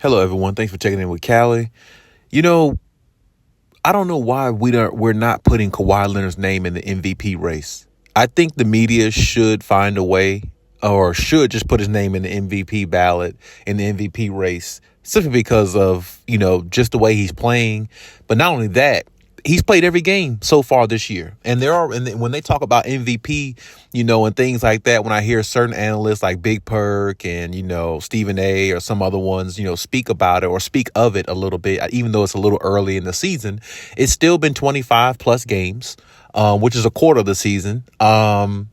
Hello, everyone. Thanks for checking in with Callie. You know, I don't know why we're not putting Kawhi Leonard's name in the MVP race. I think the media should find a way, or should just put his name in the MVP ballot, in the MVP race, simply because of just the way he's playing. But not only that, he's played every game so far this year. And when they talk about MVP, and things like that, when I hear certain analysts like Big Perk and, Stephen A or some other ones, speak about it or speak of it a little bit, even though it's a little early in the season, it's still been 25 plus games, which is a quarter of the season. And,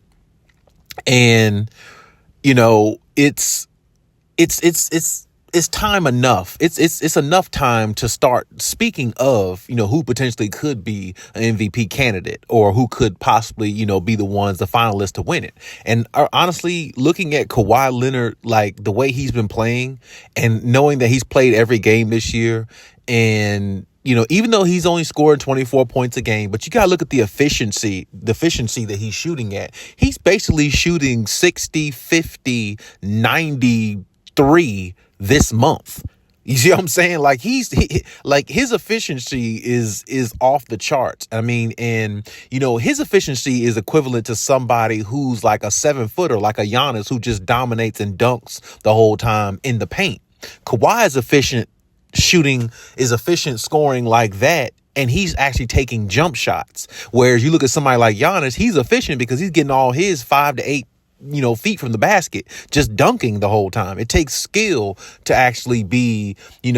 it's time enough. It's enough time to start speaking of, who potentially could be an MVP candidate or who could possibly, be the finalists to win it. And honestly, looking at Kawhi Leonard, like the way he's been playing and knowing that he's played every game this year, and even though he's only scored 24 points a game, but you got to look at the efficiency that he's shooting at. He's basically shooting 60, 50, 93 this month. You see what I'm saying? Like like his efficiency is off the charts. I mean, and his efficiency is equivalent to somebody who's like a 7-footer, like a Giannis, who just dominates and dunks the whole time in the paint. Kawhi is efficient scoring like that, and he's actually taking jump shots. Whereas you look at somebody like Giannis, he's efficient because he's getting all his 5 to 8 feet from the basket, just dunking the whole time. It takes skill to actually be, in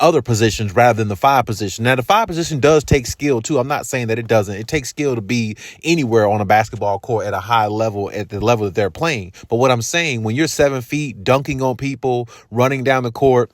other positions rather than the 5 position. Now, the 5 position does take skill too. I'm not saying that it doesn't. It takes skill to be anywhere on a basketball court at a high level, at the level that they're playing. But what I'm saying, when you're 7 feet, dunking on people, running down the court,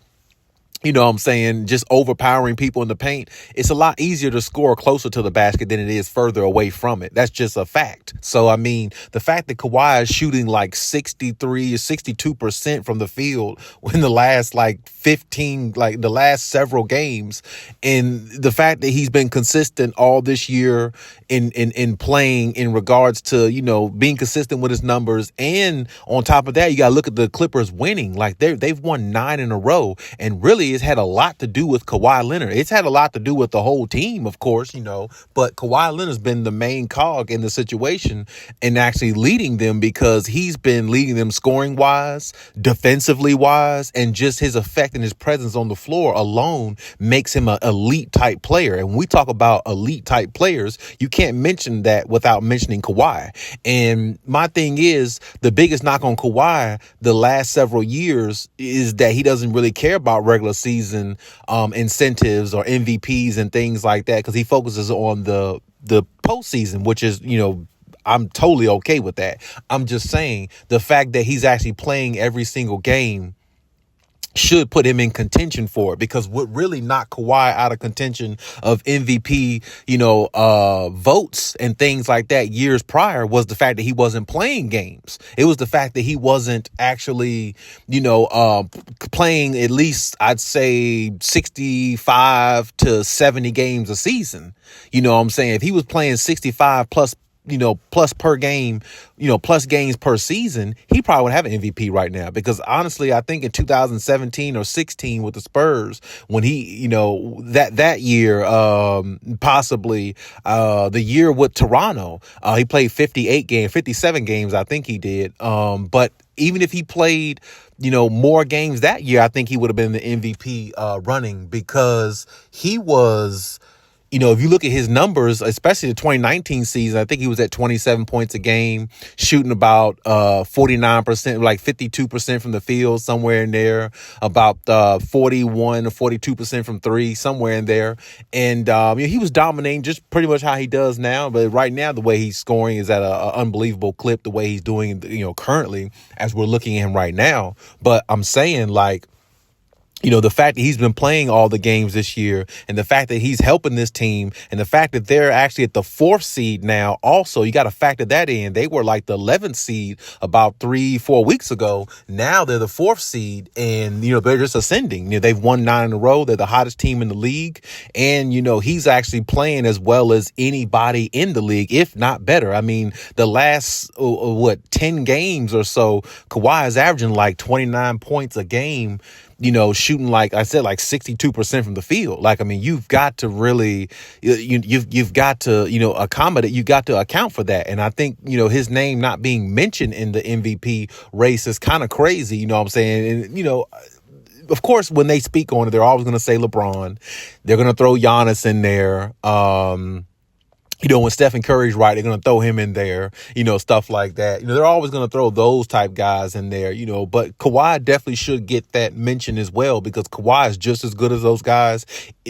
just overpowering people in the paint, it's a lot easier to score closer to the basket than it is further away from it. That's just a fact. So, I mean, the fact that Kawhi is shooting like 63 or 62% from the field in the last the last several games, and the fact that he's been consistent all this year in playing in regards to, being consistent with his numbers. And on top of that, you got to look at the Clippers winning. Like they've won 9 in a row, and really it's had a lot to do with Kawhi Leonard. It's had a lot to do with the whole team, of course, but Kawhi Leonard's been the main cog in the situation and actually leading them, because he's been leading them scoring wise, defensively wise, and just his effect and his presence on the floor alone makes him an elite type player. And when we talk about elite type players, you can't mention that without mentioning Kawhi. And my thing is, the biggest knock on Kawhi the last several years is that he doesn't really care about regular season incentives or MVPs and things like that, because he focuses on the postseason, which is, I'm totally okay with that. I'm just saying the fact that he's actually playing every single game should put him in contention for it, because what really knocked Kawhi out of contention of MVP, votes and things like that years prior was the fact that he wasn't playing games. It was the fact that he wasn't actually, playing at least, I'd say 65 to 70 games a season. You know what I'm saying? If he was playing 65 plus per game, plus games per season, he probably would have an MVP right now. Because honestly, I think in 2017 or 16 with the Spurs, when he, that year, possibly the year with Toronto, he played 57 games, I think he did. But even if he played, more games that year, I think he would have been the MVP running, because he was, if you look at his numbers, especially the 2019 season, I think he was at 27 points a game, shooting about 49%, like 52% from the field, somewhere in there, about 41 or 42% from 3, somewhere in there. And he was dominating just pretty much how he does now. But right now, the way he's scoring is at an unbelievable clip, the way he's doing, currently as we're looking at him right now. But I'm saying, like, the fact that he's been playing all the games this year, and the fact that he's helping this team, and the fact that they're actually at the 4th seed now, also, you got to factor that in. They were like the 11th seed about 3-4 weeks ago. Now they're the 4th seed, and, they're just ascending. They've won 9 in a row. They're the hottest team in the league. And, he's actually playing as well as anybody in the league, if not better. I mean, the last, 10 games or so, Kawhi is averaging like 29 points a game, shooting, like I said, like 62% from the field. Like, I mean, you've got to really, you've got to, accommodate, you got to account for that. And I think, his name not being mentioned in the MVP race is kind of crazy. You know what I'm saying? And, of course, when they speak on it, they're always going to say LeBron. They're going to throw Giannis in there. When Stephen Curry's right, they're going to throw him in there, stuff like that. They're always going to throw those type guys in there, but Kawhi definitely should get that mention as well, because Kawhi is just as good as those guys.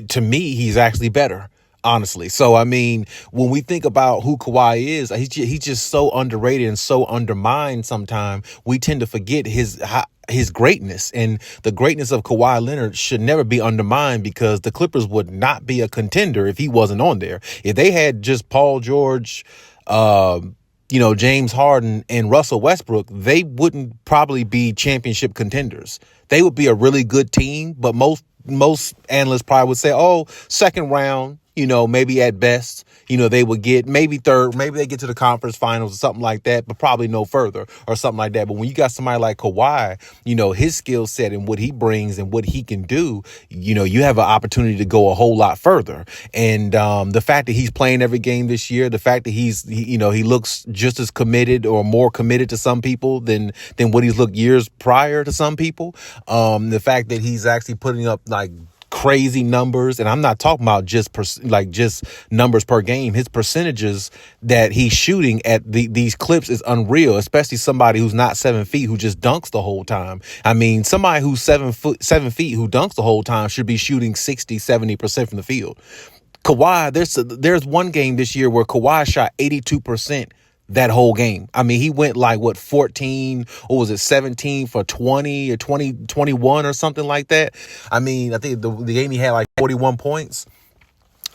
To me, he's actually better, honestly. So, I mean, when we think about who Kawhi is, he's just so underrated and so undermined sometimes. We tend to forget his greatness, and the greatness of Kawhi Leonard should never be undermined, because the Clippers would not be a contender if he wasn't on there. If they had just Paul George, James Harden and Russell Westbrook, they wouldn't probably be championship contenders. They would be a really good team, but most analysts probably would say, second round, maybe at best, they would get maybe third, maybe they get to the conference finals or something like that, but probably no further or something like that. But when you got somebody like Kawhi, his skill set and what he brings and what he can do, you have an opportunity to go a whole lot further. And the fact that he's playing every game this year, the fact that he looks just as committed or more committed to some people than what he's looked years prior to some people. The fact that he's actually putting up like crazy numbers, and I'm not talking about just numbers per game. His percentages that he's shooting at these clips is unreal, especially somebody who's not 7 feet who just dunks the whole time. I mean, somebody who's 7 feet who dunks the whole time should be shooting 60-70% from the field. Kawhi, there's one game this year where Kawhi shot 82% that whole game. I mean, he went 14, or was it 17 for 20 or 21 or something like that. I mean, I think the game he had 41 points.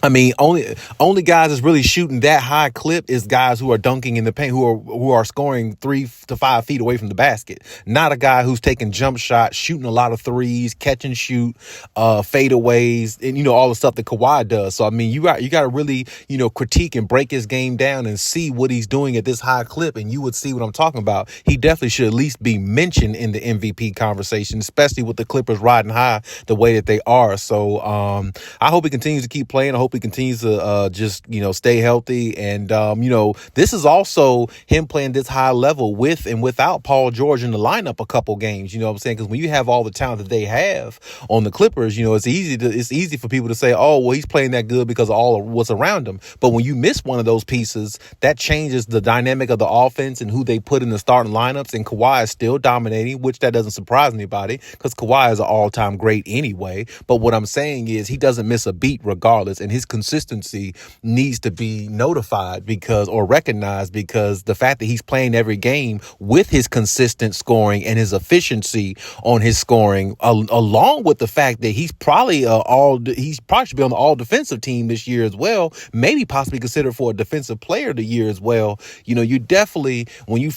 I mean, only guys that's really shooting that high clip is guys who are dunking in the paint, who are scoring 3 to 5 feet away from the basket. Not a guy who's taking jump shots, shooting a lot of threes, catch and shoot, fadeaways, and all the stuff that Kawhi does. So I mean, you got to really critique and break his game down and see what he's doing at this high clip, and you would see what I'm talking about. He definitely should at least be mentioned in the MVP conversation, especially with the Clippers riding high the way that they are. So I hope he continues to keep playing. I hope he continues to just stay healthy, and this is also him playing this high level with and without Paul George in the lineup a couple games. You know what I'm saying? Because when you have all the talent that they have on the Clippers, it's easy for people to say, oh, well, he's playing that good because of all of what's around him. But when you miss one of those pieces, that changes the dynamic of the offense and who they put in the starting lineups. And Kawhi is still dominating, which that doesn't surprise anybody, because Kawhi is an all-time great anyway. But what I'm saying is he doesn't miss a beat regardless, and his consistency needs to be notified or recognized, because the fact that he's playing every game with his consistent scoring and his efficiency on his scoring, along with the fact that he's probably should be on the all defensive team this year as well, maybe possibly considered for a defensive player of the year as well. You definitely, when you